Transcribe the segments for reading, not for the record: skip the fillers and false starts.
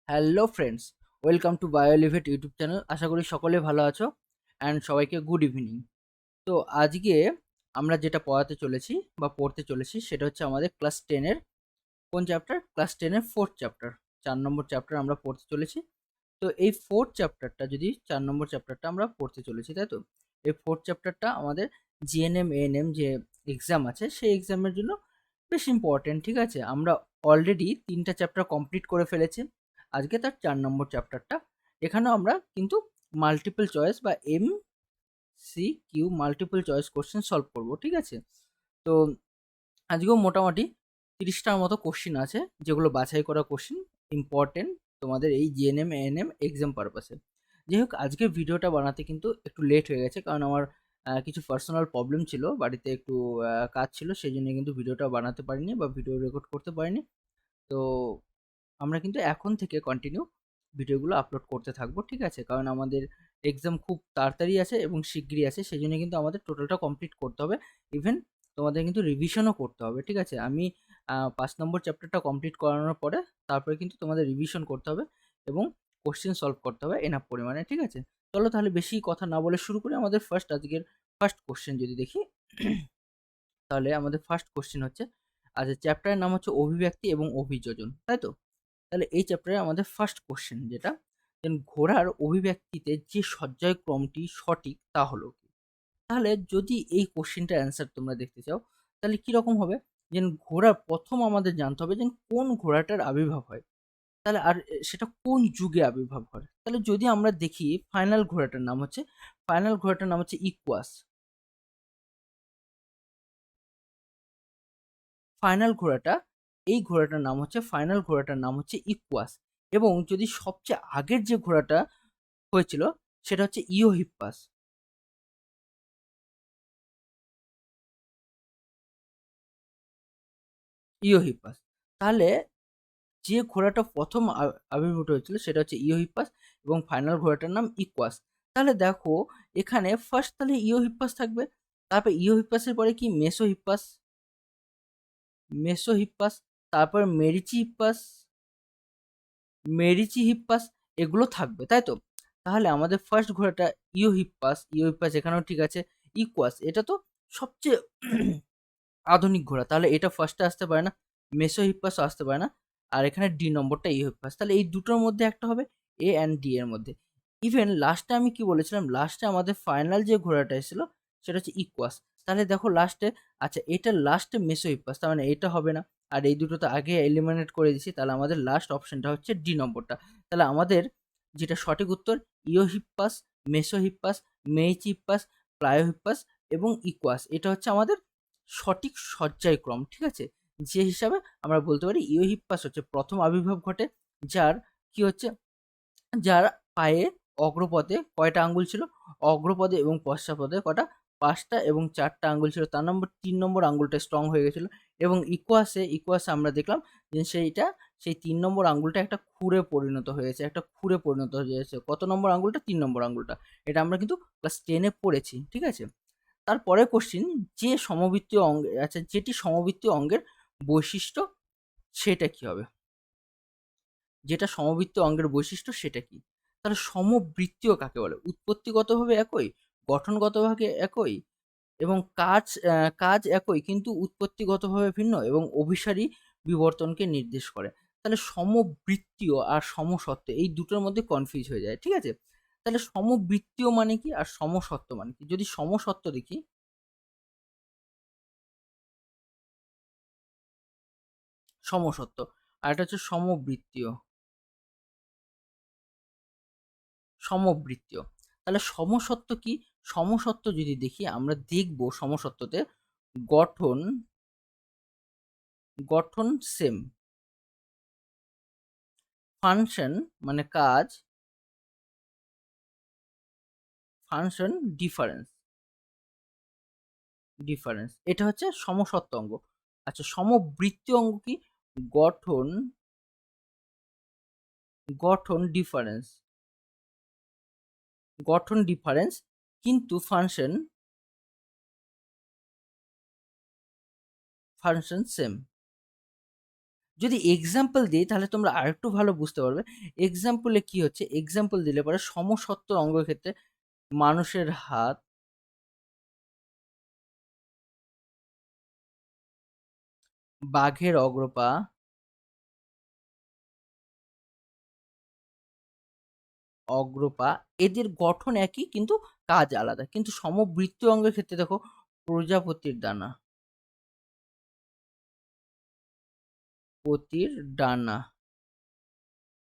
Hello friends, welcome to বায়োলিভেট YouTube channel. আশা করি সকলে ভালো আছো অ্যান্ড সবাইকে গুড ইভিনিং। তো আজকে আমরা যেটা পড়াতে চলেছি বা পড়তে চলেছি সেটা হচ্ছে আমাদের ক্লাস টেনের কোন চ্যাপ্টার? ক্লাস টেনের ফোর্থ চ্যাপ্টার, 4 নম্বর চ্যাপ্টার আমরা পড়তে চলেছি। তো এই ফোর্থ চ্যাপ্টারটা, যদি 4 নম্বর চ্যাপ্টারটা আমরা পড়তে চলেছি, তাই তো? এই ফোর্থ চ্যাপ্টারটা আমাদের জিএনএম এএনএম যে এক্সাম আছে সেই এক্সামের জন্য বেশ ইম্পর্টেন্ট। ঠিক আছে, আমরা অলরেডি 3টা চ্যাপ্টার কমপ্লিট করে ফেলেছি। আজকে তার 4 নম্বর চ্যাপ্টারটা, এখানেও আমরা কিন্তু মাল্টিপল চয়েস বা MCQ multiple choice question solve করব। ঠিক আছে, তো আজকেও মোটামুটি 30টার মতো কোশ্চেন আছে, যেগুলো বাছাই করা কোশ্চেন, ইম্পর্টেন্ট তোমাদের এই জিএনএম এএনএম এক্সাম পারপাসে। যাই হোক, আজকের ভিডিওটা বানাতে কিন্তু একটু লেট হয়ে গেছে, কারণ আমার কিছু পার্সোনাল প্রবলেম ছিল, বাড়িতে একটু কাজ ছিল, সেই জন্য কিন্তু ভিডিওটা বানাতে পারিনি বা ভিডিও রেকর্ড করতে পারিনি। তো আমরা কিন্তু এখন থেকে কন্টিনিউ ভিডিওগুলো আপলোড করতে থাকবো। ঠিক আছে, কারণ আমাদের এক্সাম খুব তাড়াতাড়ি আছে এবং শিগগিরই আছে, সেই জন্য কিন্তু আমাদের টোটালটা কমপ্লিট করতে হবে। ইভেন তোমাদের কিন্তু রিভিশনও করতে হবে। ঠিক আছে, আমি 5 নম্বর চ্যাপ্টারটা কমপ্লিট করানোর পরে তারপরে কিন্তু তোমাদের রিভিশন করতে হবে এবং কোশ্চেন সলভ করতে হবে এনাফ পরিমাণে। ঠিক আছে, চলো তাহলে বেশি কথা না বলে শুরু করি। আমাদের আজকের ফার্স্ট কোশ্চেন যদি দেখি, তাহলে আমাদের ফার্স্ট কোশ্চেন হচ্ছে, আচ্ছা, চ্যাপ্টারের নাম হচ্ছে অভিব্যক্তি এবং অভিযোজন, তাই তো? তাহলে এই চ্যাপ্টারে আমাদের ফার্স্ট কোশ্চেন যেটা, ঘোড়ার অভিব্যক্তিতে যে সজ্জায় ক্রমটি সঠিক তা হলো কি? তাহলে যদি এই কোশ্চেনটার অ্যান্সার তোমরা দেখতে চাও, তাহলে কিরকম হবে? যে ঘোড়ার প্রথম আমাদের জানতে হবে যে কোন ঘোড়াটার আবির্ভাব হয়, তাহলে আর সেটা কোন যুগে আবির্ভাব হয়। তাহলে যদি আমরা দেখি, ফাইনাল ঘোড়াটার নাম হচ্ছে ইকুয়াস। ফাইনাল ঘোড়াটা এই ঘোড়াটার নাম হচ্ছে ফাইনাল ঘোড়াটার নাম হচ্ছে ইকুয়াস। এবং যদি সবচেয়ে আগের যে ঘোড়াটা হয়েছিল সেটা হচ্ছে ইওহিপ্পাস। ইওহিপ্পাস। তাহলে যে ঘোড়াটা প্রথম আবির্ভূত হয়েছিল সেটা হচ্ছে ইওহিপ্পাস, এবং ফাইনাল ঘোড়াটার নাম ইকুয়াস। তাহলে দেখো, এখানে ফার্স্ট তাহলে ইওহিপ্পাস থাকবে, তারপর ইওহিপ্পাসের পরে কি মেসোহিপ্পাস, তারপর মেরিচি হিপ্পাস, এগুলো থাকবে, তাই তো? তাহলে আমাদের ফার্স্ট ঘোড়াটা ইওহিপ্পাস এখানেও ঠিক আছে। ইকুয়াস এটা তো সবচেয়ে আধুনিক ঘোড়া, তাহলে এটা ফার্স্টে আসতে পারে না, মেসোহিপ্পাসও আসতে পারে না। আর এখানে ডি নম্বরটা ইওহিপ্পাস, তাহলে এই দুটোর মধ্যে একটা হবে, এ অ্যান্ড ডি এর মধ্যে। ইভেন লাস্টে আমি কি বলেছিলাম, লাস্টে আমাদের ফাইনাল যে ঘোড়াটা এসেছিল সেটা হচ্ছে ইকুয়াস। তাহলে দেখো লাস্টে, আচ্ছা, এটা লাস্টে মেসোহিপ্পাস, তার মানে এটা হবে না। আর এই দুটো তো আগে এলিমিনেট করে দিছি, তাহলে আমাদের লাস্ট অপশনটা হচ্ছে ডি নম্বরটা। তাহলে আমাদের যেটা সঠিক উত্তর, ইওহিপ্পাস, মেসোহিপ্পাস, মেইচিপ্পাস, প্লায়োহিপ্পাস এবং ইকুয়াস, এটা হচ্ছে আমাদের সঠিক সজ্জায়ক্রম। ঠিক আছে, যে হিসাবে আমরা বলতে পারি ইওহিপ্পাস হচ্ছে প্রথম আবির্ভাব ঘটে, যার কি হচ্ছে, যার পায়ে অগ্রপদে কয়টা আঙ্গুল ছিল? অগ্রপদে এবং পশ্চাৎপদে কটা? 5টা এবং 4টা আঙ্গুল ছিল। তার নম্বর 3 নম্বর আঙ্গুলটা স্ট্রং হয়ে গেছিল। এবং ইকুয়াসে আমরা দেখলাম যে সেই 3 নম্বর আঙ্গুলটা একটা খুরে পরিণত হয়েছে, কত নম্বর আঙ্গুলটা? 3 নম্বর আঙ্গুলটা। এটা আমরা কিন্তু ক্লাস 10-এ পড়েছি। ঠিক আছে, তারপরের কোশ্চিন, যেটি সমবৃত্তীয় অঙ্গের বৈশিষ্ট্য সেটা কি হবে? যেটা সমবৃত্তীয় অঙ্গের বৈশিষ্ট্য সেটা কি? তাহলে সমবৃত্তীয় কাকে বলে? উৎপত্তিগতভাবে একই, গঠনগতভাবে একই, এবং কাজ একই কিন্তু উৎপত্তিগতভাবে ভিন্ন, এবং অভিসারী বিবর্তনকে নির্দেশ করে। তাহলে সমবৃত্তীয় আর সমসত্ব এই দুটোর মধ্যে কনফিউজ হয়ে যায়। ঠিক আছে, তাহলে সমবৃত্তীয় মানে কি আর সমসত্ব মানে কি? যদি সমসত্ব দেখি, সমসত্ব, আর এটা হচ্ছে সমবৃত্তীয়। তাহলে সমসত্ব কি? সমসত্ব যদি দেখি, আমরা দেখব সমসত্বতে গঠন গঠন সেম, ফাংশন মানে কাজ, ফাংশন ডিফারেন্স, এটা হচ্ছে সমসত্ব অঙ্গ। আচ্ছা, সমবৃত্তীয় অঙ্গ কি? গঠন গঠন ডিফারেন্স গঠন ডিফারেন্স, কিন্তু ফাংশন সেম। যদি এক্সাম্পল দিই তাহলে তোমরা আরেকটু ভালো বুঝতে পারবে। এক্সাম্পলে কি হচ্ছে, এক্সাম্পল দিলে পরে সমসত্ত্ব অঙ্গের ক্ষেত্রে মানুষের হাত, বাঘের অগ্রপা, অগ্রপা এদের গঠন একই কিন্তু কাজ আলাদা। কিন্তু সমবৃত্তীয় অঙ্গের ক্ষেত্রে দেখো প্রজাপতির ডানা, পতির ডানা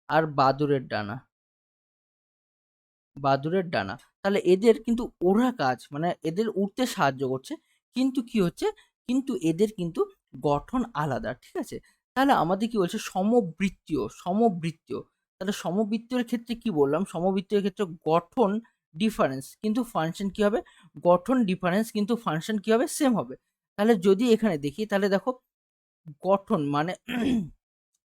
আর বাদুড়ের ডানা, বাদুড়ের ডানা। তাহলে এদের কিন্তু ওড়া কাজ, মানে এদের উড়তে সাহায্য করছে, কিন্তু কি হচ্ছে, কিন্তু এদের কিন্তু গঠন আলাদা, ঠিক আছে? তাহলে আমাদের কি বলছে, সমবৃত্তীয়, সমবৃত্তীয়। তাহলে সমবৃত্তীয় ক্ষেত্রে কি বললাম, সমবৃত্তীয় ক্ষেত্রে গঠন ডিফারেন্স কিন্তু ফাংশন কি হবে, গঠন ডিফারেন্স কিন্তু ফাংশন কি হবে, সেম হবে। তাহলে যদি এখানে দেখি তাহলে দেখো গঠন মানে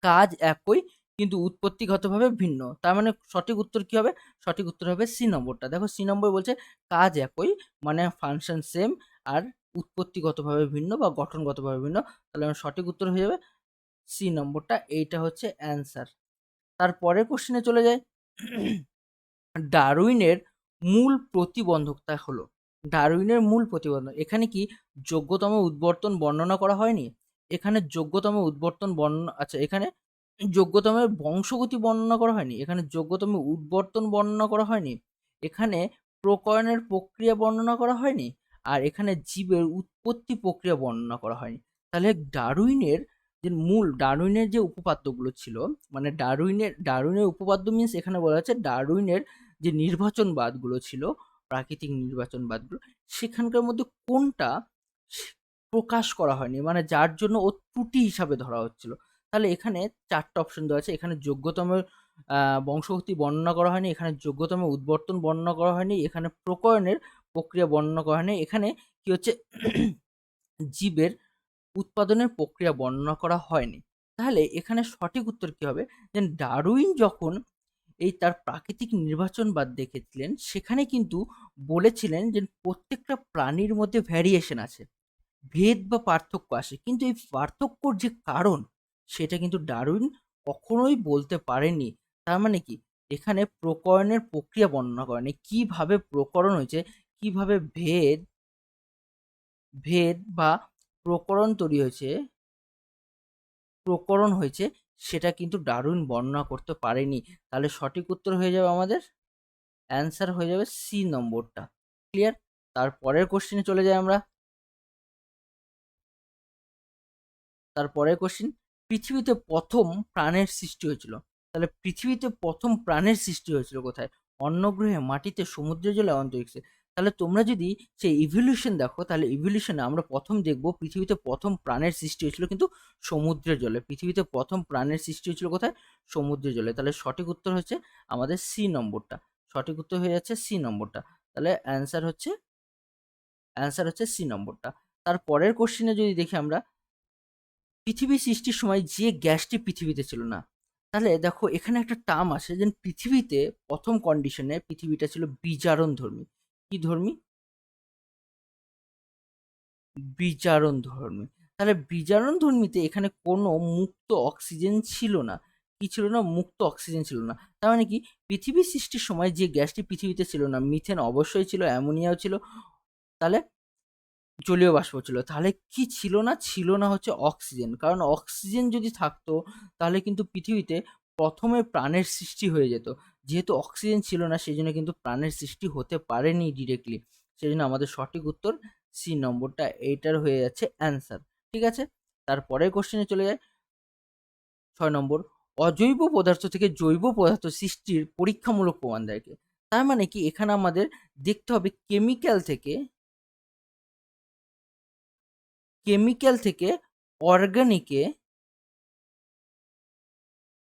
কাজ একই কিন্তু উৎপত্তিগতভাবে ভিন্ন। তার মানে সঠিক উত্তর কি হবে? সঠিক উত্তর হবে সি নম্বরটা। দেখো সি নম্বর বলছে কাজ একই মানে ফাংশন সেম আর উৎপত্তিগতভাবে ভিন্ন বা গঠনগতভাবে ভিন্ন। তাহলে আমার সঠিক উত্তর হয়ে যাবে সি নম্বরটা, এইটা হচ্ছে অ্যান্সার। তারপরের কোশ্চেনে চলে যায়। ডারউইনের মূল প্রতিবন্ধকতা হলো, ডারউইনের মূল প্রতিবন্ধক এখানে কি যোগ্যতম উদ্বর্তন বর্ণনা করা হয়নি? এখানে যোগ্যতম উদ্বর্তন বর্ণনা, আচ্ছা এখানে যোগ্যতমের বংশগতি বর্ণনা করা হয়নি, এখানে যোগ্যতম উদ্বর্তন বর্ণনা করা হয়নি, এখানে প্রকরণের প্রক্রিয়া বর্ণনা করা হয়নি, আর এখানে জীবের উৎপত্তি প্রক্রিয়া বর্ণনা করা হয়নি। তাহলে ডারউইনের যে মূল, ডারউইনের যে উপপাদ্যগুলো ছিল, মানে ডারউইনের উপপাদ্য মিন্স এখানে বলা হচ্ছে ডারউইনের যে নির্বাচনবাদগুলো ছিল, প্রাকৃতিক নির্বাচনবাদগুলো, সেখানকার মধ্যে কোনটা প্রকাশ করা হয়নি, মানে যার জন্য ও ত্রুটি হিসাবে ধরা হচ্ছিল। তাহলে এখানে ৪টা অপশন দেওয়া আছে। এখানে যোগ্যতমের বংশগতি বর্ণনা করা হয়নি, এখানে যোগ্যতমের উদ্বর্তন বর্ণনা করা হয়নি, এখানে প্রকরণের প্রক্রিয়া বর্ণনা করা হয়নি, এখানে কি হচ্ছে জীবের উৎপাদনের প্রক্রিয়া বর্ণনা করা হয়নি। তাহলে এখানে সঠিক উত্তর কি হবে, যে ডারউইন যখন এই তার প্রাকৃতিক নির্বাচনবাদ দেখেছিলেন, সেখানে কিন্তু বলেছিলেন যে প্রত্যেকটা প্রাণীর মধ্যে ভ্যারিয়েশন আছে, ভেদ বা পার্থক্য আসে, কিন্তু এই পার্থক্যর যে কারণ সেটা কিন্তু ডারউইন কখনোই বলতে পারেননি। তার মানে কি, এখানে প্রকরণের প্রক্রিয়া বর্ণনা করেনি, কিভাবে প্রকরণ হয়েছে, কিভাবে ভেদ ভেদ বা প্রকরণ তৈরি হয়েছে, প্রকরণ হয়েছে, সেটা কিন্তু ডারউইন বর্ণনা করতে পারেনি। তাহলে সঠিক উত্তর হয়ে যাবে আমাদের, অ্যান্সার হয়ে যাবে সি নম্বরটা। ক্লিয়ার? তারপরের কোশ্চেনে চলে যাই আমরা। তারপরের কোশ্চেন, পৃথিবীতে প্রথম প্রাণের সৃষ্টি হয়েছিল। তাহলে পৃথিবীতে প্রথম প্রাণের সৃষ্টি হয়েছিল কোথায়? অন্য গ্রহে, মাটিতে, সমুদ্র জলে, অন্তরিক্ষে। তাহলে তোমরা যদি সেই ইভলিউশন দেখো, তাহলে ইভলিউশনে আমরা প্রথম দেখব পৃথিবীতে প্রথম প্রাণের সৃষ্টি হয়েছিল কিন্তু সমুদ্রের জলে। পৃথিবীতে প্রথম প্রাণের সৃষ্টি হয়েছিল কোথায়? সমুদ্রের জলে। তাহলে সঠিক উত্তর হচ্ছে আমাদের সি নম্বরটা, সঠিক উত্তর হয়ে যাচ্ছে সি নম্বরটা। তাহলে অ্যান্সার হচ্ছে সি নম্বরটা। তারপরের কোশ্চেনে যদি দেখি আমরা, পৃথিবী সৃষ্টির সময় যে গ্যাসটি পৃথিবীতে ছিল না। তাহলে দেখো এখানে একটা টার্ম আসে যে পৃথিবীতে প্রথম কন্ডিশনে পৃথিবীটা ছিল বিজারণ ধর্মী। কি ধর্মী? বিজারণ ধর্মী। তাহলে বিজারণ ধর্মীতে এখানে কোনো মুক্ত অক্সিজেন ছিল না। কি ছিল না? মুক্ত অক্সিজেন ছিল না। তার মানে কি, পৃথিবী সৃষ্টির সময় যে গ্যাসটি পৃথিবীতে ছিল না, মিথেন অবশ্যই ছিল, অ্যামোনিয়াও ছিল, তাহলে জলীয় বাষ্প ছিল। তাহলে কি ছিল না? ছিল না হচ্ছে অক্সিজেন। কারণ অক্সিজেন যদি থাকতো তাহলে কিন্তু পৃথিবীতে প্রথমে প্রাণের সৃষ্টি হয়ে যেত। যেহেতু অক্সিজেন ছিল না সেজন্য কিন্তু প্রাণের সৃষ্টি হতে পারেনি ডিরেক্টলি। সেজন্য আমাদের সঠিক উত্তর সি নম্বরটা, এইটার হয়ে যাচ্ছে অ্যান্সার। ঠিক আছে? তারপরের কোশ্চেনে চলে যায়। ৬ নম্বর, অজৈব পদার্থ থেকে জৈব পদার্থ সৃষ্টির পরীক্ষামূলক প্রমাণ দেয় কে? তার মানে কি, এখানে আমাদের দেখতে হবে কেমিক্যাল থেকে অর্গানিকে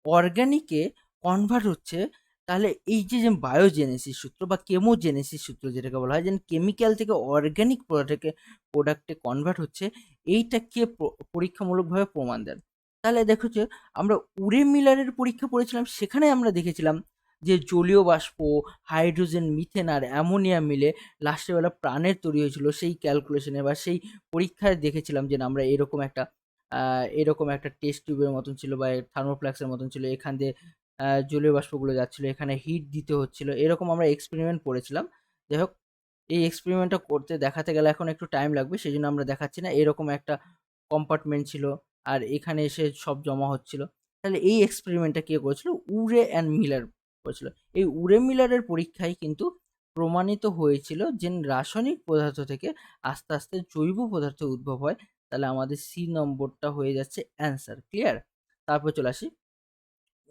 অর্গানিকে কনভার্ট হচ্ছে। তাহলে এই যে বায়োজেনেসিস সূত্র বা কেমোজেনেসিস সূত্র যেটাকে বলা হয়, যে কেমিক্যাল থেকে অর্গানিক প্রোডাক্টে কনভার্ট হচ্ছে, এইটা কে পরীক্ষামূলকভাবে প্রমাণ দেন? তাহলে দেখো যে আমরা উরে মিলারের পরীক্ষা পড়েছিলাম, সেখানে আমরা দেখেছিলাম যে জলীয় বাষ্প, হাইড্রোজেন, মিথেন আর অ্যামোনিয়া মিলে লাস্টের বেলা প্রাণের তৈরি হয়েছিল। সেই ক্যালকুলেশনে বা সেই পরীক্ষায় দেখেছিলাম যে না, আমরা এরকম একটা এরকম একটা টেস্ট টিউবের মতন ছিল বা থার্মোফ্লাক্সের মতন ছিল, এখান দিয়ে জলীয় বাষ্পগুলো যাচ্ছিল, এখানে হিট দিতে হচ্ছিল, এরকম আমরা এক্সপেরিমেন্ট করেছিলাম। যাই হোক, এই এক্সপেরিমেন্টটা করতে দেখাতে গেলে এখন একটু টাইম লাগবে, সেই জন্য আমরা দেখাচ্ছি না। এরকম একটা কম্পার্টমেন্ট ছিল, আর এখানে এসে সব জমা হচ্ছিল। তাহলে এই এক্সপেরিমেন্টটা কে করেছিল? উরে অ্যান্ড মিলার করেছিল। এই উরে মিলারের পরীক্ষায় কিন্তু প্রমাণিত হয়েছিল যে রাসায়নিক পদার্থ থেকে আস্তে আস্তে জৈব পদার্থ উদ্ভব হয়। তাহলে আমাদের সি নম্বরটা হয়ে যাচ্ছে অ্যান্সার। ক্লিয়ার? তারপর চলে আসি,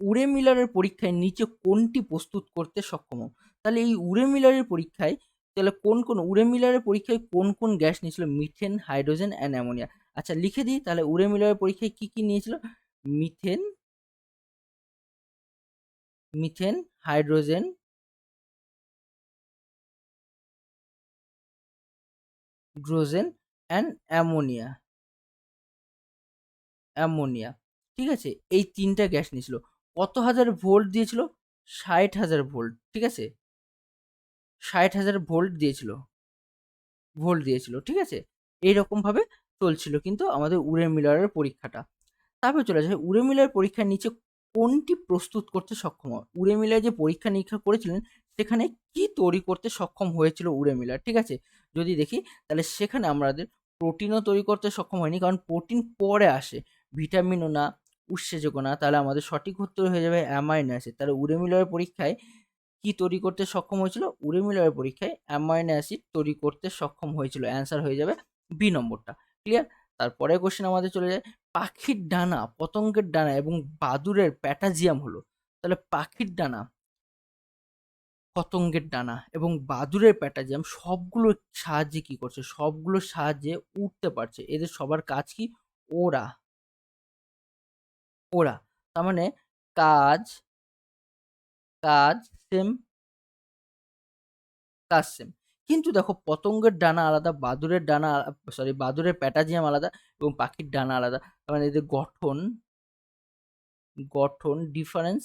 উরে মিলারের পরীক্ষায় নিচে কোনটি প্রস্তুত করতে সক্ষম? তাহলে এই উরে মিলারের পরীক্ষায় তাহলে কোন উরে মিলারের পরীক্ষায় কোন গ্যাস নিয়েছিল? Methane, hydrogen and ammonia. আচ্ছা, লিখে দিই তাহলে, উরে মিলারের পরীক্ষায় কি কি নিয়েছিল? Methane, methane, hydrogen, hydrogen and ammonia. Ammonia, ঠিক আছে? এই তিনটা গ্যাস নিয়েছিল। কত হাজার ভোল্ট দিয়েছিল? 60,000 ভোল্ট, ঠিক আছে? 60,000 ভোল্ট দিয়েছিল, ঠিক আছে? এইরকমভাবে চলছিল কিন্তু আমাদের উরে মিলারের পরীক্ষাটা। তারপর চলে আসে, উরে মিলার পরীক্ষার নিচে কোনটি প্রস্তুত করতে সক্ষম হয়? উরে মিলার যে পরীক্ষা নিরীক্ষা করেছিলেন, সেখানে কি তৈরি করতে সক্ষম হয়েছিল উরে মিলার? ঠিক আছে, যদি দেখি তাহলে সেখানে আমাদের প্রোটিনও তৈরি করতে সক্ষম হয়নি, কারণ প্রোটিন পরে আসে, ভিটামিনও না, উৎসেচকও না। তাহলে আমাদের সঠিক উত্তর হয়ে যাবে অ্যামাইনো অ্যাসিড। তাহলে উরে মিলারের পরীক্ষায় কি তৈরি করতে সক্ষম হয়েছিল? উরে মিলারের পরীক্ষায় অ্যামাইনো অ্যাসিড তৈরি করতে সক্ষম হয়েছিল। অ্যান্সার হয়ে যাবে বি নম্বরটা। ক্লিয়ার? তারপরের কোশ্চেন আমাদের চলে যায়, পাখির ডানা, পতঙ্গের ডানা এবং বাদুড়ের প্যাটাজিয়াম হলো। তাহলে পাখির ডানা, পতঙ্গের ডানা এবং বাদুড়ের প্যাটাজিয়াম সবগুলোর সাহায্যে কি করছে? সবগুলোর সাহায্যে উঠতে পারছে। এদের সবার কাজ কি? ওড়া, ওড়া। তার মানে কাজ, কাজ সেম, কাজ সেম। কিন্তু দেখো, পতঙ্গের ডানা আলাদা, বাদুড়ের ডানা, সরি, বাদুড়ের প্যাটাজিয়াম আলাদা এবং পাখির ডানা আলাদা। তার মানে এদের গঠন, গঠন ডিফারেন্স,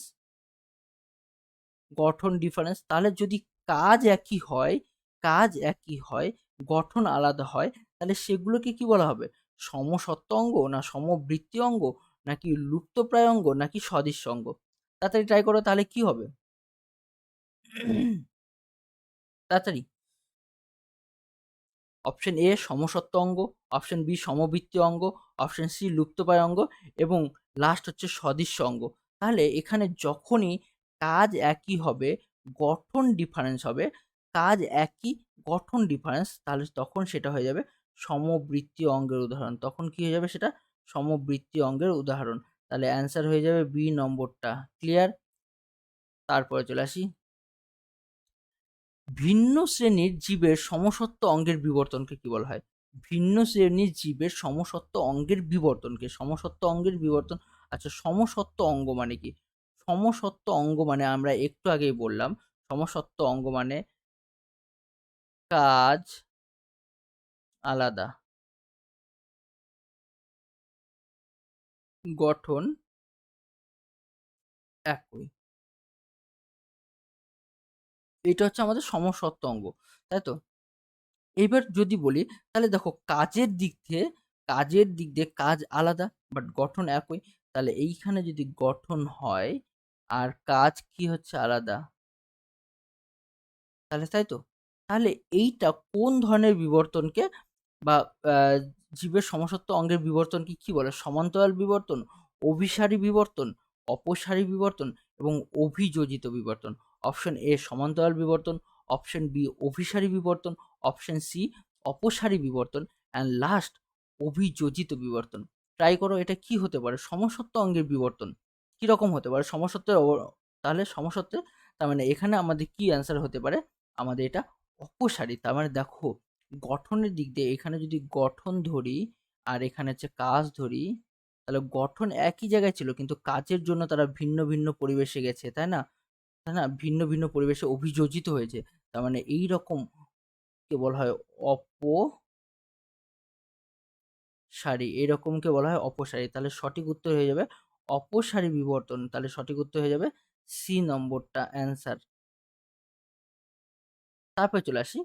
গঠন ডিফারেন্স। তাহলে যদি কাজ একই হয়, কাজ একই হয়, গঠন আলাদা হয়, তাহলে সেগুলোকে কি বলা হবে? সমসত্ব অঙ্গ, না সমবৃত্তি অঙ্গ, নাকি লুপ্তপ্রায় অঙ্গ, নাকি সদৃশ্য অঙ্গ? তাড়াতাড়ি ট্রাই করো, তাহলে কি হবে? তাড়াতাড়ি। অপশন এ সমসত্ব অঙ্গ, অপশন বি সমবৃত্তীয় অঙ্গ, অপশন সি লুপ্তপ্রায় অঙ্গ এবং লাস্ট হচ্ছে সদৃশ্য অঙ্গ। তাহলে এখানে যখনই কাজ একই হবে, গঠন ডিফারেন্স হবে, কাজ একই, গঠন ডিফারেন্স, তাহলে তখন সেটা হয়ে যাবে সমবৃত্তীয় অঙ্গের উদাহরণ। তখন কি হয়ে যাবে সেটা? সমবৃত্তীয় অঙ্গের উদাহরণ। তাহলে অ্যান্সার হয়ে যাবে বি নম্বরটা। ক্লিয়ার? তারপরে চলে আসি, ভিন্ন শ্রেণীর জীবের সমসত্ব অঙ্গের বিবর্তনকে কি বলা হয়? ভিন্ন শ্রেণীর জীবের সমসত্ব অঙ্গের বিবর্তনকে, সমসত্ব অঙ্গের বিবর্তন। আচ্ছা, সমসত্ব অঙ্গ মানে কি? সমসত্ব অঙ্গ মানে আমরা একটু আগেই বললাম, সমসত্ব অঙ্গ মানে কাজ আলাদা, গঠন একই। এটা হচ্ছে আমাদের সমসত্ব অঙ্গ, তাই তো? এবার যদি বলি, তাহলে দেখো, কাজের দিক দিয়ে কাজ আলাদা বাট গঠন একই। তাহলে এইখানে যদি গঠন হয় আর কাজ কি হচ্ছে আলাদা, তাহলে তাই তো? তাহলে এইটা কোন ধরনের বিবর্তনকে বা জীবের সমসত্ব অঙ্গের বিবর্তনকে কি বলে? সমান্তরাল বিবর্তন, অভিসারী বিবর্তন, অপসারী বিবর্তন এবং অভিযোজিত বিবর্তন। অপশন এ সমান্তরাল বিবর্তন, অপশন বি অভিসারী বিবর্তন, অপশন সি অপসারী বিবর্তন অ্যান্ড লাস্ট অভিযোজিত বিবর্তন। ট্রাই করো, এটা কি হতে পারে? সমসত্ব অঙ্গের বিবর্তন কিরকম হতে পারে সমসত্বের তাহলে সমসত্বে, তার মানে এখানে আমাদের কি অ্যান্সার হতে পারে? আমাদের এটা অপসারী। তার মানে দেখো, গঠনের দিক দিয়ে এখানে যদি গঠন ধরি আর এখানে হচ্ছে কাজ ধরি, তাহলে গঠন একই জায়গায় ছিল কিন্তু কাজের জন্য তারা ভিন্ন ভিন্ন পরিবেশে গেছে, তাই না? তাই না? ভিন্ন ভিন্ন পরিবেশে অভিযোজিত হয়েছে। তার মানে এই রকম কে বলা হয় অপসারী, এরকমকে বলা হয় অপসারী। তাহলে সঠিক উত্তর হয়ে যাবে অপসারী বিবর্তন। তাহলে সঠিক উত্তর হয়ে যাবে সি নম্বরটা অ্যান্সার। তারপরে চলে আসি,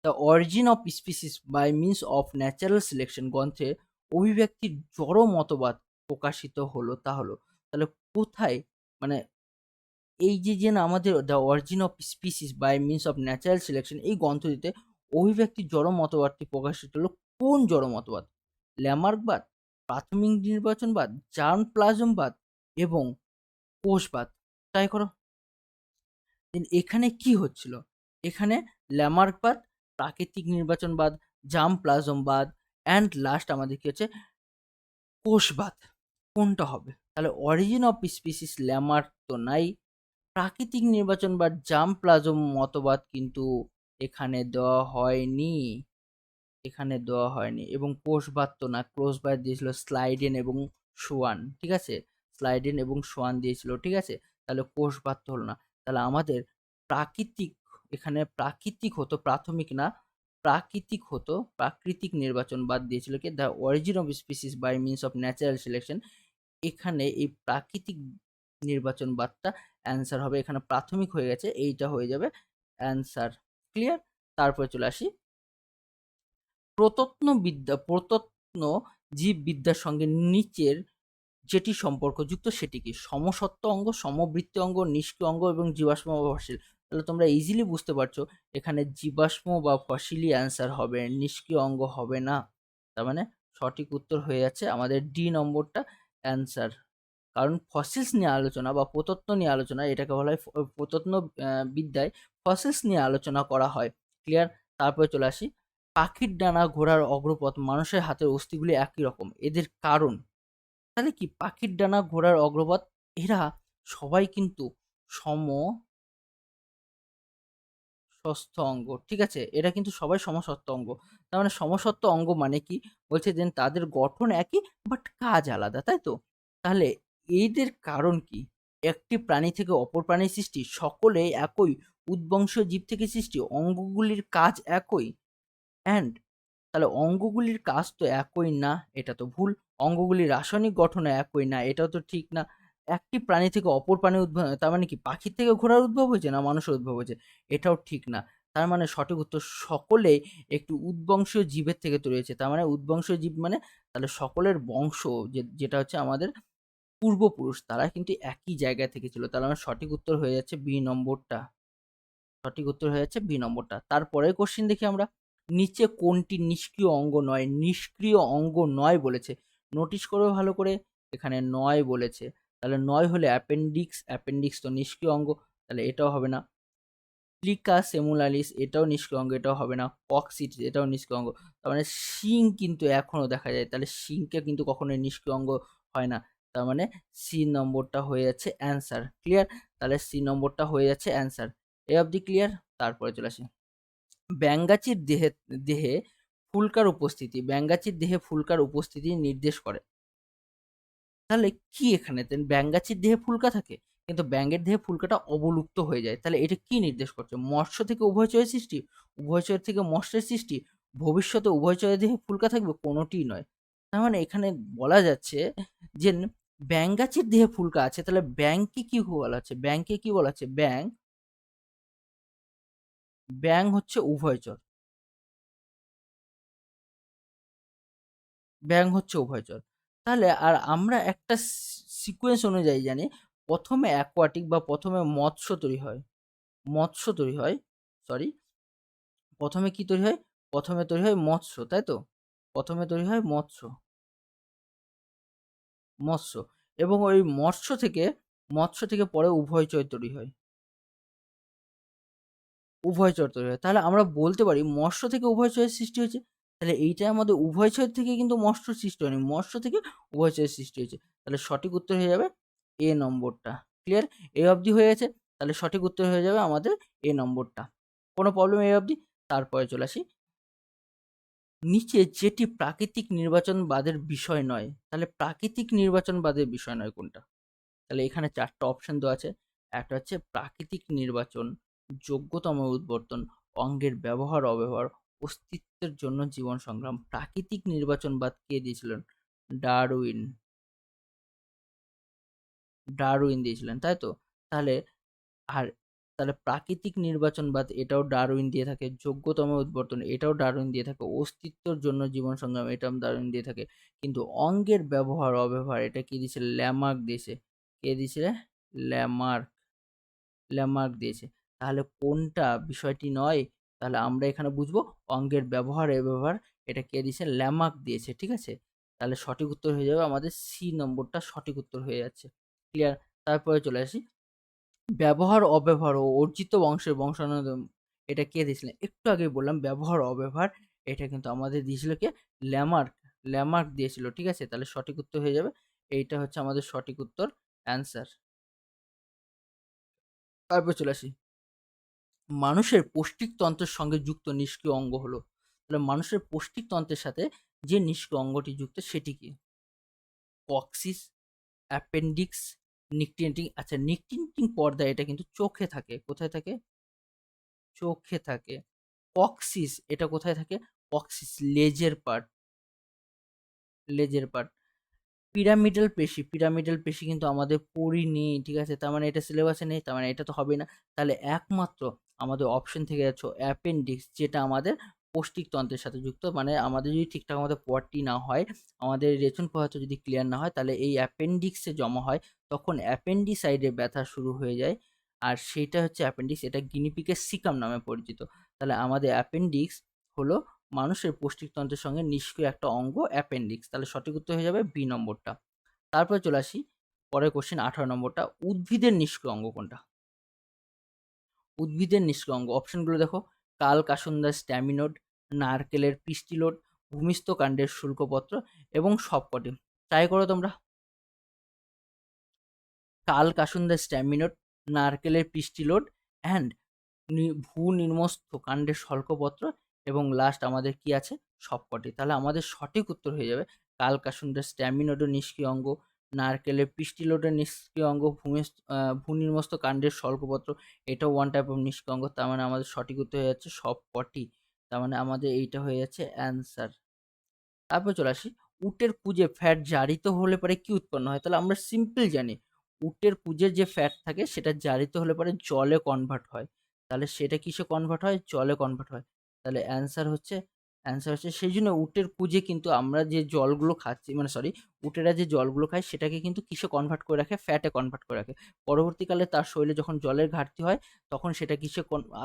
the origin of species by means of natural selection গ্রন্থে অভিব্যক্তির জড় মতবাদ প্রকাশিত হলো তা হলো। তাহলে কোথায় মানে এই যে না আমাদের the origin of species by means of natural selection এই গ্রন্থটিতে অভিব্যক্তির জড় মতবাদটি প্রকাশিত হলো কোন জড় মতবাদ? ল্যামার্কবাদ, প্রাথমিক নির্বাচনবাদ, জার্ম প্লাজমবাদ এবং কোষবাদ। ট্রাই করো। এখানে কি হচ্ছিল? এখানে ল্যামার্কবাদ, প্রাকৃতিক নির্বাচনবাদ, জার্ম প্লাজমবাদ অ্যান্ড লাস্ট আমাদের কি হচ্ছে কোষবাদ। কোনটা হবে? তাহলে অরিজিন অফ স্পিসিস ল্যামার্ক তো নাই, প্রাকৃতিক নির্বাচন বা জার্ম প্লাজম মতবাদ কিন্তু এখানে দেওয়া হয়নি, এখানে দেওয়া হয়নি এবং কোষবাদ তো না, কোষবাদ দিয়েছিল স্লাইডেন এবং সোয়ান, ঠিক আছে, স্লাইডেন এবং সোয়ান দিয়েছিল, ঠিক আছে, তাহলে কোষবাদ তো হলো না। তাহলে আমাদের প্রাকৃতিক, এখানে প্রাকৃতিক হতো, প্রাথমিক না, প্রাকৃতিক হতো, প্রাকৃতিক নির্বাচন বাদ দিয়েছিল কি the origin of species by means of natural selection. এখানে এই প্রাকৃতিক নির্বাচন বাদটা অ্যান্সার হবে, এখানে প্রাথমিক হয়ে গেছে, এইটা হয়ে যাবে অ্যান্সার। ক্লিয়ার? তারপরে চলে আসি প্রত্ন জীববিদ্যার সঙ্গে নিচের যেটি সম্পর্কযুক্ত সেটি কি? সমসত্ব অঙ্গ, সমবৃত্তি অঙ্গ, নিষ্ক্রিয় অঙ্গ এবং জীবাশ্ম বা ফসিল। তাহলে তোমরা ইজিলি বুঝতে পারছো এখানে জীবাশ্ম বা ফসিলই অ্যান্সার হবে, নিষ্ক্রিয় অঙ্গ হবে না। তার মানে সঠিক উত্তর হয়ে যাচ্ছে আমাদের ডি নম্বরটা অ্যান্সার। কারণ ফসিলস নিয়ে আলোচনা বা প্রত্নতত্ত্ব নিয়ে আলোচনা, এটাকে বলা হয় প্রত্নতত্ত্ব বিদ্যায় ফসিলস নিয়ে আলোচনা করা হয়। ক্লিয়ার? তারপরে চলে আসি পাখির ডানা, ঘোড়ার অগ্রপথ, মানুষের হাতের অস্থিগুলি একই রকম, এদের কারণ। তাহলে কি পাখির ডানা, ঘোড়ার অগ্রপথ এরা সবাই কিন্তু সমসত্ব অঙ্গ, ঠিক আছে, এরা কিন্তু সবাই সমসত্ব অঙ্গ। তার মানে সমসত্ব অঙ্গ মানে কি বলছে যে তাদের গঠন একই বাট কাজ আলাদা, তাই তো? তাহলে এদের কারণ কি? একটি প্রাণী থেকে অপর প্রাণীর সৃষ্টি, সকলে একই উদ্বংশীয় জীব থেকে সৃষ্টি, অঙ্গগুলির কাজ একই, অ্যান্ড তাহলে অঙ্গগুলির কাজ তো একই না, এটা তো ভুল। অঙ্গগুলির রাসায়নিক গঠন একই না, এটাও তো ঠিক না। একটি প্রাণী থেকে অপর প্রাণীর উদ্ভব, তার মানে কি পাখির থেকে ঘোড়ার উদ্ভব হয়েছে না মানুষের উদ্ভব হয়েছে? এটাও ঠিক না। তার মানে সঠিক উত্তর সকলেই একটু উদ্বংশীয় জীবের থেকে তৈরি হয়েছে। তার মানে উদ্বংশীয় জীব মানে তাহলে সকলের বংশ যেটা হচ্ছে আমাদের পূর্বপুরুষ, তারা কিন্তু একই জায়গা থেকে ছিল। তাহলে আমার সঠিক উত্তর হয়ে যাচ্ছে বি নম্বরটা। সঠিক উত্তর হয়ে যাচ্ছে বি নম্বরটা। তারপরের কোশ্চেন দেখি আমরা, নিচে কোনটি নিষ্ক্রিয় অঙ্গ নয়? নিষ্ক্রিয় অঙ্গ নয় বলেছে, নোটিশ করবে ভালো করে, এখানে নয় বলেছে। তাহলে নয় হলে অ্যাপেন্ডিক্স, অ্যাপেন্ডিক্স তো নিষ্ক্রিয় অঙ্গ, তাহলে এটাও হবে না। প্লিকা সেমুলালিস এটাও নিষ্ক্রিয় অঙ্গ, এটাও হবে না। কক্সিট এটাও নিষ্ক্রিয় অঙ্গ। তার মানে শিং কিন্তু এখনো দেখা যায়, তাহলে শিংকে কিন্তু কখনোই নিষ্ক্রিয় অঙ্গ হয় না। তার মানে সি নম্বরটা হয়ে যাচ্ছে অ্যান্সার। ক্লিয়ার? তাহলে সি নম্বরটা হয়ে যাচ্ছে অ্যান্সার। এ অবধি ক্লিয়ার? তারপরে চলে আসি ব্যাঙাচির দেহে দেহে ফুলকার উপস্থিতি, ব্যাঙাচির দেহে ফুলকার উপস্থিতি নির্দেশ করে। তাহলে কি এখানে ব্যাঙাচির দেহে ফুলকা থাকে কিন্তু ব্যাঙের দেহে ফুলকাটা অবলুপ্ত হয়ে যায়, তাহলে এটা কি নির্দেশ করছে? মৎস্য থেকে উভয়চরের সৃষ্টি, উভয়চর থেকে মৎস্যের সৃষ্টি, ভবিষ্যতে উভয়চরের দেহে ফুলকা থাকবে, কোনোটিই নয়। তার মানে এখানে বলা যাচ্ছে যে ব্যাঙাচির দেহে ফুলকা আছে, তাহলে ব্যাংকে কি বলা আছে? ব্যাংকে কি বলা আছে? ব্যাং, ব্যাং হচ্ছে উভয়চর, ব্যাং হচ্ছে উভয়চর। তাহলে আর আমরা একটা সিকোয়েন্স অনুযায়ী জানি, প্রথমে অ্যাকোয়াটিক বা প্রথমে মৎস্য তৈরি হয়, মৎস্য তৈরি হয়, সরি, প্রথমে কি তৈরি হয়? প্রথমে তৈরি হয় মৎস্য, তাই তো? প্রথমে তৈরি হয় মৎস্য, মৎস্য, এবং ওই মৎস্য থেকে পরে উভয়চর তৈরি হয়, উভয়চর তৈরি হয়। তাহলে আমরা বলতে পারি মৎস্য থেকে উভয়চরের সৃষ্টি হয়েছে। তাহলে এইটাই আমাদের উভয়চর থেকে কিন্তু মৎস্য সৃষ্টি হয়নি, মৎস্য থেকে উভয়চরের সৃষ্টি হয়েছে। তাহলে সঠিক উত্তর হয়ে যাবে এ নম্বরটা। ক্লিয়ার? এ অবধি হয়ে গেছে। তাহলে সঠিক উত্তর হয়ে যাবে আমাদের এ নম্বরটা। কোনো প্রবলেম এ অবধি? তারপরে চলে আসি নিচে যেটি প্রাকৃতিক নির্বাচনবাদের বিষয় নয়, তাহলে প্রাকৃতিক নির্বাচনবাদের বিষয় নয় কোনটা? তাহলে এখানে ৪ টা অপশন দেওয়া আছে। একটা হচ্ছে প্রাকৃতিক নির্বাচন, যোগ্যতম উদ্বর্তন, অঙ্গের ব্যবহার অব্যবহার, অস্তিত্বের জন্য জীবন সংগ্রাম। প্রাকৃতিক নির্বাচনবাদ কে দিয়েছিলেন? ডারউইন, ডারউইন দিয়েছিলেন, তাই তো? তাহলে আর তাহলে প্রাকৃতিক নির্বাচনবাদ এটাও ডারউইন দিয়ে থাকে, যোগ্যতম উদ্বর্তন এটাও ডারউইন দিয়ে থাকে, অস্তিত্বর জন্য জীবন সংগ্রাম এটাও ডারউইন দিয়ে থাকে। কিন্তু অঙ্গের ব্যবহার অব্যবহার এটা কি দিয়েছে? ল্যামার্ক দিয়েছে। কে দিয়েছে? ল্যামার্ক। ল্যামার্ক দিয়েছে। তাহলে কোনটা বিষয়টি নয়? তাহলে আমরা এখানে বুঝবো অঙ্গের ব্যবহার অব্যবহার এটা কে দিয়েছে? ল্যামার্ক দিয়েছে। ঠিক আছে? তাহলে সঠিক উত্তর হয়ে যাবে আমাদের সি নম্বরটা সঠিক উত্তর হয়ে যাচ্ছে। ক্লিয়ার? তারপরে চলে আসি, ব্যবহার অব্যবহার ও অর্জিত বংশের বংশানুক্রম এটা কে দিয়েছিলেন? একটু আগেই বললাম ব্যবহার অব্যবহার এটা কিন্তু আমাদের দিয়েছিল কে? ল্যামার্ক। ল্যামার্ক দিয়েছিল। ঠিক আছে? তাহলে সঠিক উত্তর হয়ে যাবে। এইটা হচ্ছে আমাদের সঠিক উত্তর, অ্যান্সার। তারপর চলে আসি, মানুষের পৌষ্টিকতন্ত্রের সঙ্গে যুক্ত নিষ্ক্রিয় অঙ্গ হলো। তাহলে মানুষের পৌষ্টিকতন্ত্রের সাথে যে নিষ্ক্রিয় অঙ্গটি যুক্ত সেটি কি? Coccyx, appendix, nictitating. আচ্ছা, নিকটিনটিং পর্দা এটা কিন্তু চোখে থাকে। কোথায় থাকে? চোখে থাকে। কক্সিস এটা কোথায় থাকে? কক্সিস লেজের পার্ট, লেজের পার্ট। পিরামিডাল পেশি, পিরামিডাল পেশি কিন্তু আমাদের পড়ি নেই। ঠিক আছে? তার মানে এটা সিলেবাসে নেই, তার মানে এটা তো হবেই না। তাহলে একমাত্র আমাদের অপশন থেকে যাচ্ছে অ্যাপেন্ডিক্স, যেটা আমাদের পৌষ্টিকতন্ত্রের সাথে যুক্ত। মানে আমাদের যদি ঠিকঠাক মতো পটি না হয়, আমাদের রেচন পদার্থ যদি ক্লিয়ার না হয়, তাহলে এই অ্যাপেন্ডিক্সে জমা হয়, তখন অ্যাপেন্ডিসাইডে ব্যথা শুরু হয়ে যায়। আর সেইটা হচ্ছে অ্যাপেন্ডিক্স, এটা গিনিপিকের সিকাম নামে পরিচিত। তাহলে আমাদের অ্যাপেন্ডিক্স হলো মানুষের পৌষ্টিকতন্ত্রের সঙ্গে নিষ্ক্রিয় একটা অঙ্গ, অ্যাপেন্ডিক্স। তাহলে সঠিক উত্তর হয়ে যাবে বি নম্বরটা। তারপরে চলে আসি পরের কোশ্চেন 18 নম্বরটা, উদ্ভিদের নিষ্ক্রিয় অঙ্গ কোনটা? উদ্ভিদের নিষ্ক্রিয় অঙ্গ অপশনগুলো দেখো, কাল কাসুন্দার স্ট্যামিনোড, নারকেলের পিস্টিলোড, ভূমিস্থ কাণ্ডের শুল্কপত্র এবং সবকটি। ট্রাই করো তোমরা। কাল কাসুন্দার স্ট্যামিনোড, নারকেলের পিস্টিলোড অ্যান্ড ভূনির্মস্থ কাণ্ডের শল্কপত্র এবং লাস্ট আমাদের কি আছে? সবকটি। তাহলে আমাদের সঠিক উত্তর হয়ে যাবে কালকাসুন্ডার স্ট্যামিনোডের নিষ্ক্রিয় অঙ্গ, নারকেলের পিস্টিলোডের নিষ্ক্রিয় অঙ্গ, ভূনির্মস্থ কাণ্ডের শল্কপত্র এটাও ওয়ান টাইপ অফ নিষ্ক্রিয় অঙ্গ। তার মানে আমাদের সঠিক উত্তর হয়ে যাচ্ছে সবকটি। তার মানে আমাদের এইটা হয়ে যাচ্ছে অ্যান্সার। তারপর চলে আসি, উটের পুজে ফ্যাট জারিত হলে পরে কি উৎপন্ন হয়? তাহলে আমরা সিম্পল জানি উটের পুজের যে ফ্যাট থাকে সেটা জারিত হলে পরে জলে কনভার্ট হয়। তাহলে সেটা কিসে কনভার্ট হয়? জলে কনভার্ট হয়। তাহলে অ্যান্সার হচ্ছে সেই জন্য উটের পুজে কিন্তু আমরা যে জলগুলো খাচ্ছি, মানে সরি, উটেরা যে জলগুলো খায় সেটাকে কিন্তু কিসে কনভার্ট করে রাখে? ফ্যাটে কনভার্ট করে রাখে। পরবর্তীকালে তার শরীরে যখন জলের ঘাটতি হয় তখন সেটা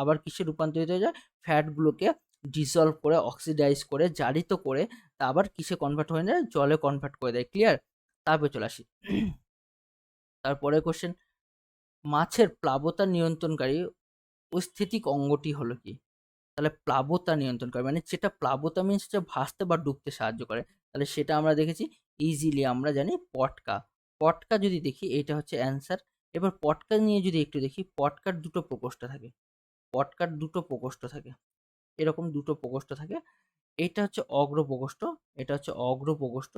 আবার কিসে রূপান্তরিত হয়ে যায়? ফ্যাটগুলোকে ডিসলভ করে, অক্সিডাইজ করে, জারিত করে তা আবার কিসে কনভার্ট হয়ে যায়? জলে কনভার্ট করে দেয়। ক্লিয়ার? তারপর চলে আসি, তারপরে কোশ্চেন, মাছের প্লাবতা নিয়ন্ত্রণকারী স্থিতিক অঙ্গটি হলো কি? তাহলে প্লাবতা নিয়ন্ত্রণ করে মানে যেটা প্লাবতা মিন্স যে ভাসতে বা ডুবতে সাহায্য করে। তাহলে সেটা আমরা দেখেছি ইজিলি, আমরা জানি পটকা। পটকা যদি দেখি এইটা হচ্ছে অ্যান্সার। এবার পটকা নিয়ে যদি একটু দেখি, পটকার দুটো প্রকোষ্ঠ থাকে। পটকার দুটো প্রকোষ্ঠ থাকে, এরকম দুটো প্রকোষ্ঠ থাকে। এটা হচ্ছে অগ্র প্রকোষ্ঠ, এটা হচ্ছে অগ্র প্রকোষ্ঠ,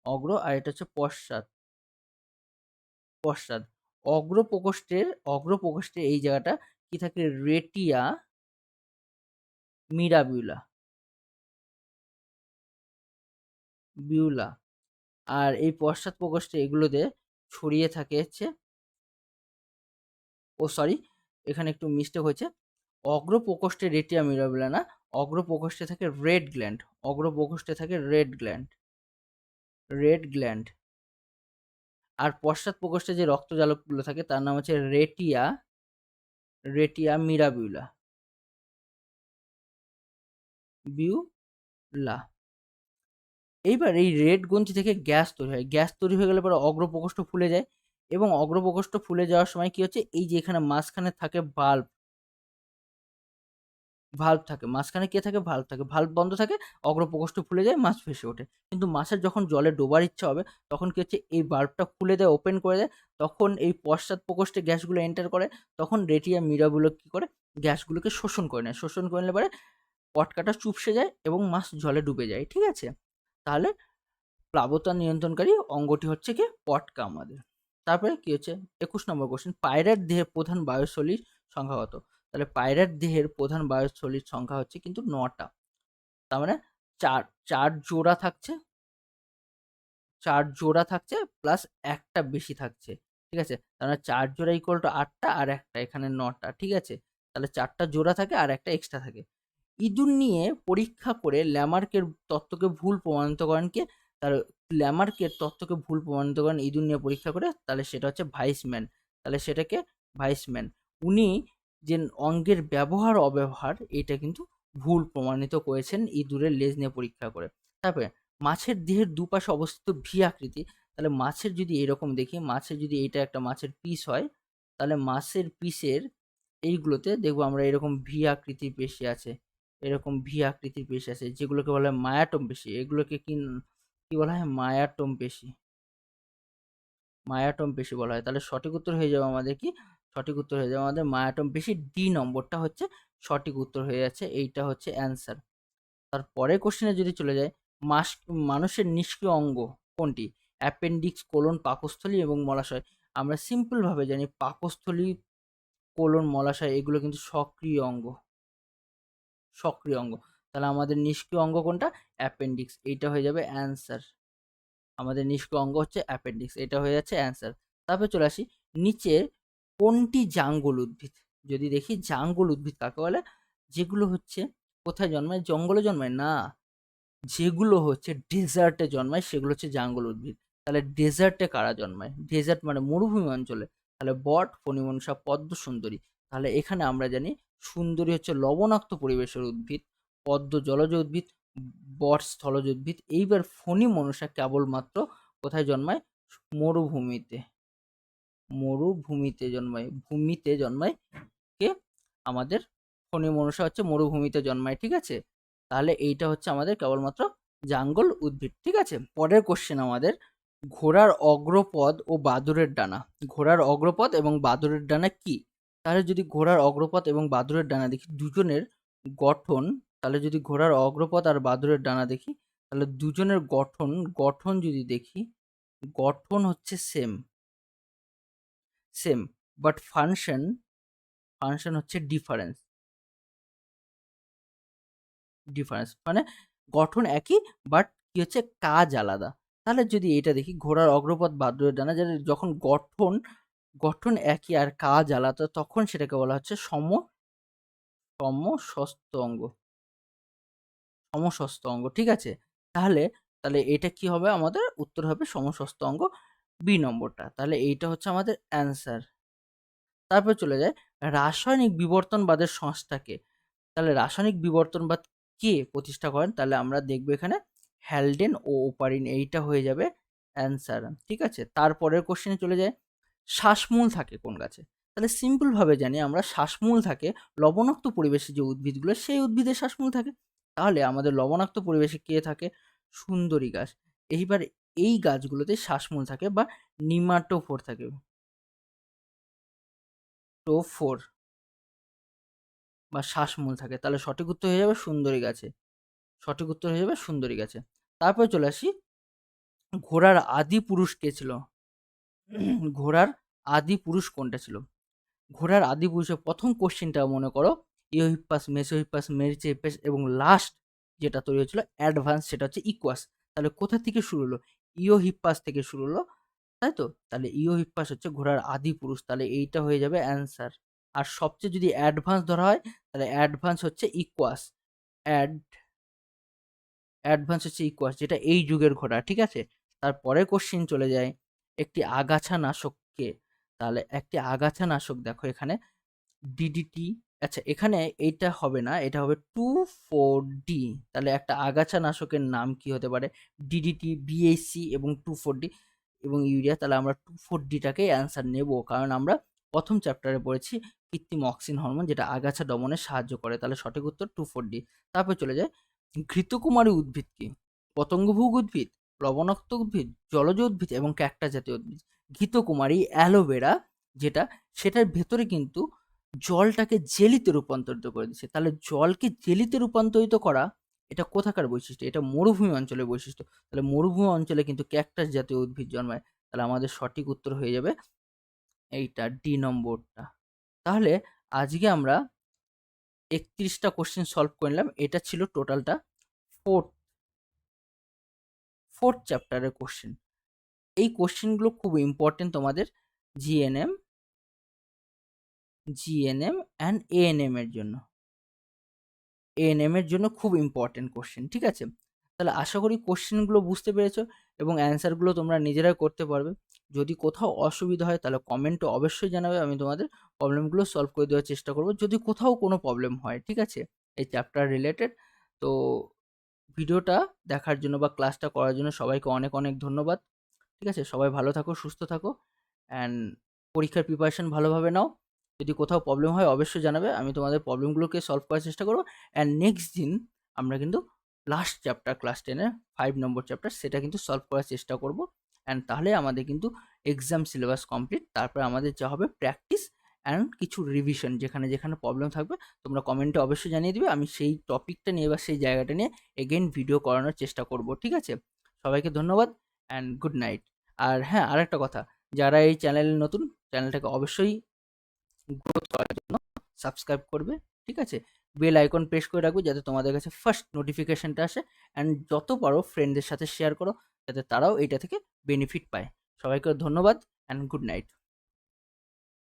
অগ্র, আর এটা হচ্ছে পশ্চাৎ, পশ্চাৎ। অগ্র প্রকোষ্ঠের এই জায়গাটা কি থাকে? রেটিয়া মিরাবিউলা, বিউলা। আর এই পশ্চাৎ প্রকোষ্ঠে এগুলোতে ছড়িয়ে থাকে হচ্ছে, ও সরি, এখানে একটু মিস্টেক হয়েছে। অগ্র প্রকোষ্ঠে রেটিয়া মিরাবিউলা না, অগ্র প্রকোষ্ঠে থাকে রেড গ্ল্যান্ড, অগ্র প্রকোষ্ঠে থাকে রেড গ্ল্যান্ড, রেড গ্ল্যান্ড। আর পশ্চাৎ প্রকোষ্ঠে যে রক্তজালকগুলো থাকে তার নাম হচ্ছে রেটিয়া, রেটিয়া মিরাবিউলা, বিউলা। এইবার এই রেড গ্রন্থি থেকে গ্যাস তৈরি হয়, গ্যাস তৈরি হয়ে গেলে পরে অগ্রপ্রকোষ্ঠ ফুলে যায়, এবং অগ্রপ্রকোষ্ঠ ফুলে যাওয়ার সময় কি হচ্ছে? এই যে এখানে মাঝখানে থাকে ভাল্ব, ভাল্ব থাকে মাঝখানে, কে থাকে? ভাল্ব থাকে, ভাল্ব বন্ধ থাকে, অগ্রপ্রকোষ্ঠ ফুলে যায়, মাছ ভেসে ওঠে। কিন্তু মাছের যখন জলে ডোবার ইচ্ছা হবে তখন কি হচ্ছে? এই ভাল্বটা খুলে দেয়, ওপেন করে দেয়, তখন এই পশ্চাৎ প্রকোষ্ঠে গ্যাসগুলো এন্টার করে, তখন রেটিয়া মিরাগুলো কি করে? গ্যাসগুলোকে শোষণ করে নেয়, শোষণ করে নিলে পরে পটকাটা চুপসে যায় এবং মাছ জলে ডুবে যায়। ঠিক আছে? তাহলে প্লাবতা নিয়ন্ত্রণকারী অঙ্গটি হচ্ছে কি? পটকা আমাদের। তারপরে কি হচ্ছে 21 নম্বর কোশ্চেন, পায়রার দেহের প্রধান বায়ুস্থলীর সংখ্যা কত? তাহলে পায়রার দেহের প্রধান বায়ুস্থলীর সংখ্যা হচ্ছে কিন্তু 9টা। তার মানে চার চার জোড়া থাকছে, চার জোড়া থাকছে প্লাস একটা বেশি থাকছে। ঠিক আছে? তাহলে 4 জোড়া ইকুয়াল টু 8টা আর 1টা এখানে 9টা, ঠিক আছে? তাহলে 4টা জোড়া থাকে আর 1টা এক্সট্রা থাকে। ইঁদুর নিয়ে পরীক্ষা করে ল্যামার্কের তত্ত্বকে ভুল প্রমাণিত করেন কে? তাহলে ল্যামার্কের তত্ত্বকে ভুল প্রমাণিত করেন ইঁদুর নিয়ে পরীক্ষা করে, তাহলে সেটা হচ্ছে ভাইসম্যান। তাহলে সেটাকে ভাইসম্যান। উনি যে অঙ্গের ব্যবহার অব্যবহার এটা কিন্তু ভুল প্রমাণিত করেছেন ইঁদুরের লেজ নিয়ে পরীক্ষা করে। তারপরে মাছের দেহের দুপাশে অবস্থিত ভি আকৃতি, তাহলে মাছের যদি এরকম দেখি, মাছের যদি এটা একটা মাছের পিস হয়, তাহলে মাছের পিসের এইগুলোতে দেখবো আমরা এরকম ভি আকৃতির পেশি আছে, এরকম ভি আকৃতির পেশি আছে, যেগুলোকে বলা হয় মায়াটম পেশি। এগুলোকে কি বলা হয়? মায়াটম পেশি। মায়াটম পেশি বলা হয়। তাহলে সঠিক উত্তর হয়ে যাবে আমাদের কি? সঠিক উত্তর হয়ে যাবে আমাদের মায়াটম পেশি। ডি নম্বরটা হচ্ছে সঠিক উত্তর হয়ে যাচ্ছে, এইটা হচ্ছে অ্যান্সার। তারপরের কোশ্চেনে যদি চলে যায়, মাস মানুষের নিষ্ক্রিয় অঙ্গ কোনটি? অ্যাপেন্ডিক্স, কোলন, পাকস্থলী এবং মলাশয়। আমরা সিম্পল ভাবে জানি পাকস্থলী, কোলন, মলাশয় এগুলো কিন্তু সক্রিয় অঙ্গ, সক্রিয় অঙ্গ। তাহলে আমাদের নিষ্ক্রিয় অঙ্গ কোনটা? অ্যাপেন্ডিক্স। এইটা হয়ে যাবে অ্যান্সার। আমাদের নিষ্ক্রিয় অঙ্গ হচ্ছে অ্যাপেন্ডিক্স, এটা হয়ে যাচ্ছে অ্যান্সার। তারপরে চলে আসি, নিচে কোনটি জাঙ্গল উদ্ভিদ? যদি দেখি জাঙ্গল উদ্ভিদ কাকে বলে? যেগুলো হচ্ছে কোথায় জন্মায়? জঙ্গলে জন্মায় না, যেগুলো হচ্ছে ডেজার্টে জন্মায় সেগুলো হচ্ছে জাঙ্গল উদ্ভিদ। তাহলে ডেজার্টে কারা জন্মায়? ডেজার্ট মানে মরুভূমি অঞ্চলে। তাহলে বট, ফণিমনসা, পদ্ম, সুন্দরী। তাহলে এখানে আমরা জানি সুন্দরী হচ্ছে লবণাক্ত পরিবেশের উদ্ভিদ, পদ্ম জলজ উদ্ভিদ, বট স্থলজ উদ্ভিদ। এইবার ফণিমনসা কেবলমাত্র কোথায় জন্মায়? মরুভূমিতে। মরুভূমিতে জন্মায়, ভূমিতে জন্মায় কে? আমাদের ফণিমনসা হচ্ছে মরুভূমিতে জন্মায়, ঠিক আছে? তাহলে এইটা হচ্ছে আমাদের কেবলমাত্র জাঙ্গল উদ্ভিদ, ঠিক আছে? পরের কোশ্চেন আমাদের, ঘোড়ার অগ্রপদ ও বাদুড়ের ডানা। ঘোড়ার অগ্রপদ এবং বাদুড়ের ডানা কি? তাহলে যদি ঘোড়ার অগ্রপদ এবং বাদুড়ের ডানা দেখি দুজনের গঠন, তাহলে যদি ঘোড়ার অগ্রপদ আর বাদুড়ের ডানা দেখি, তাহলে দুজনের গঠন, গঠন যদি দেখি, গঠন হচ্ছে same, same, but function, function হচ্ছে ডিফারেন্স। ডিফারেন্স মানে গঠন একই, বাট কি হচ্ছে কাজ আলাদা। তাহলে যদি এটা দেখি ঘোড়ার অগ্রপদ বাদুড়ের ডানা, যেটা যখন গঠন, গঠন একই আর কাজ আলাদা, তখন সেটাকে বলা হচ্ছে সমস্ত অঙ্গ, সমস্ত অঙ্গ, ঠিক আছে? তাহলে তাহলে এটা কি হবে? আমাদের উত্তর হবে সমস্ত অঙ্গ, বি নম্বরটা। তাহলে এইটা হচ্ছে আমাদের অ্যান্সার। তারপর চলে যায়, রাসায়নিক বিবর্তনবাদের সংস্থাকে। তাহলে রাসায়নিক বিবর্তনবাদ কে প্রতিষ্ঠা করেন? তাহলে আমরা দেখবো এখানে হ্যালডেন ও ওপারিন, এইটা হয়ে যাবে অ্যান্সার, ঠিক আছে? তারপরের কোশ্চেনে চলে যায়, শ্বাসমূল থাকে কোন গাছে? তাহলে সিম্পল ভাবে জানি আমরা শ্বাসমূল থাকে লবণাক্ত পরিবেশে যে উদ্ভিদগুলো, সেই উদ্ভিদের শ্বাসমূল থাকে। তাহলে আমাদের লবণাক্ত পরিবেশে কে থাকে? সুন্দরী গাছ। এইবার এই গাছগুলোতে শ্বাসমূল থাকে বা নিমাটোফোর থাকে, টোফোর বা শ্বাসমূল থাকে। তাহলে সঠিক উত্তর হয়ে যাবে সুন্দরী গাছে, সঠিক উত্তর হয়ে যাবে সুন্দরী গাছে। তারপরে চলে আসি, ঘোড়ার আদি পুরুষ কে ছিল? ঘোড়ার আদি পুরুষ কোনটা ছিল? ঘোড়ার আদি পুরুষের প্রথম কোশ্চেনটা মনে করো, ইওহিপ্পাস, মেসোহিপ্পাস, মেরিচেহিপ্পাস এবং লাস্ট যেটা তৈরি হয়েছিল অ্যাডভান্স, সেটা হচ্ছে ইকুয়াস। তাহলে কোথা থেকে শুরু হলো? ইওহিপ্পাস থেকে শুরু হলো, তাই তো? তাহলে ইওহিপ্পাস হচ্ছে ঘোড়ার আদি পুরুষ, তাহলে এইটা হয়ে যাবে অ্যান্সার। আর সবচেয়ে যদি অ্যাডভান্স ধরা হয়, তাহলে অ্যাডভান্স হচ্ছে ইকুয়াস। অ্যাড অ্যাডভান্স হচ্ছে ইকুয়াস, যেটা এই যুগের ঘোড়া, ঠিক আছে? তারপরের কোশ্চেন চলে যায়, একটি আগাছা নাশককে। তাহলে একটি আগাছা নাশক দেখো এখানে ডিডিটি, আচ্ছা এখানে এইটা হবে না, এটা হবে 2,4-D। তাহলে একটা আগাছা নাশকের নাম কি হতে পারে? ডিডিটি, বিএসসি এবং 2,4-D এবং ইউরিয়া। তাহলে আমরা 2,4-Dটাকেই অ্যান্সার নেব, কারণ আমরা প্রথম চ্যাপ্টারে পড়েছি কৃত্রিম অক্সিন হরমোন, যেটা আগাছা দমনে সাহায্য করে। তাহলে সঠিক উত্তর 2,4-D। তারপর চলে যায়, ঘৃতকুমারী উদ্ভিদ কি? পতঙ্গভোগ উদ্ভিদ, লবণাক্ত উদ্ভিদ, জলজ উদ্ভিদ এবং ক্যাকটাস জাতীয় উদ্ভিদ। ঘৃতকুমারী অ্যালোভেরা যেটা, সেটার ভেতরে কিন্তু জলটাকে জেলিতে রূপান্তরিত করে দিচ্ছে। তাহলে জলকে জেলিতে রূপান্তরিত করা, এটা কোথাকার বৈশিষ্ট্য? এটা মরুভূমি অঞ্চলের বৈশিষ্ট্য। তাহলে মরুভূমি অঞ্চলে কিন্তু ক্যাকটাস জাতীয় উদ্ভিদ জন্মায়। তাহলে আমাদের সঠিক উত্তর হয়ে যাবে এইটা, ডি নম্বরটা। তাহলে আজকে আমরা 31টা কোশ্চেন সলভ করে নিলাম। এটা ছিল টোটালটা ফোর্থ ফোর্থ চ্যাপ্টারের কোশ্চেন। এই কোশ্চেনগুলো খুব ইম্পর্টেন্ট তোমাদের, জিএনএম, অ্যান্ড এএনএম এর জন্য। এএনএম এর জন্য খুব ইম্পর্টেন্ট কোশ্চেন, ঠিক আছে? তাহলে আশা করি কোশ্চেনগুলো বুঝতে পেরেছো এবং অ্যান্সারগুলো তোমরা নিজেরাই করতে পারবে। যদি কোথাও অসুবিধা হয় তাহলে কমেন্টে অবশ্যই জানাবে, আমি তোমাদের প্রবলেমগুলো সলভ করে দেওয়ার চেষ্টা করব যদি কোথাও কোনো প্রবলেম হয়, ঠিক আছে, এই চ্যাপ্টার রিলেটেড। তো ভিডিওটা দেখার জন্য বা ক্লাসটা করার জন্য সবাইকে অনেক অনেক ধন্যবাদ। ঠিক আছে, সবাই ভালো থাকো, সুস্থ থাকো, অ্যান্ড পরীক্ষার প্রিপারেশন ভালোভাবে নাও। যদি কোথাও প্রবলেম হয় অবশ্যই জানাবে, আমি তোমাদের প্রবলেমগুলোকে সলভ করার চেষ্টা করবো। অ্যান্ড নেক্সট দিন আমরা কিন্তু লাস্ট চ্যাপ্টার ক্লাস 10-এর 5 নম্বর চ্যাপ্টার সেটা কিন্তু সলভ করার চেষ্টা করব। অ্যান্ড তাহলে আমাদের কিন্তু এক্সাম সিলেবাস কমপ্লিট। তারপরে আমাদের যা হবে প্র্যাকটিস অ্যান্ড কিছু রিভিশন, যেখানে যেখানে প্রবলেম থাকবে তোমরা কমেন্টে অবশ্যই জানিয়ে দিবে, আমি সেই টপিকটা নিয়ে বা সেই জায়গাটা নিয়ে এগেইন ভিডিও করানোর চেষ্টা করব। ঠিক আছে, সবাইকে ধন্যবাদ অ্যান্ড গুড নাইট। আর হ্যাঁ, আরেকটা কথা, যারা এই চ্যানেলে নতুন, চ্যানেলটাকে অবশ্যই গ্রোথ করার জন্য সাবস্ক্রাইব করবে। ঠিক আছে, বেল আইকন প্রেস করে রাখবে যাতে তোমাদের কাছে ফার্স্ট নোটিফিকেশনটা আসে। অ্যান্ড যত পারো ফ্রেন্ডদের সাথে শেয়ার করো যাতে তারাও এইটা থেকে বেনিফিট পায়। সবাইকে ধন্যবাদ অ্যান্ড গুড নাইট।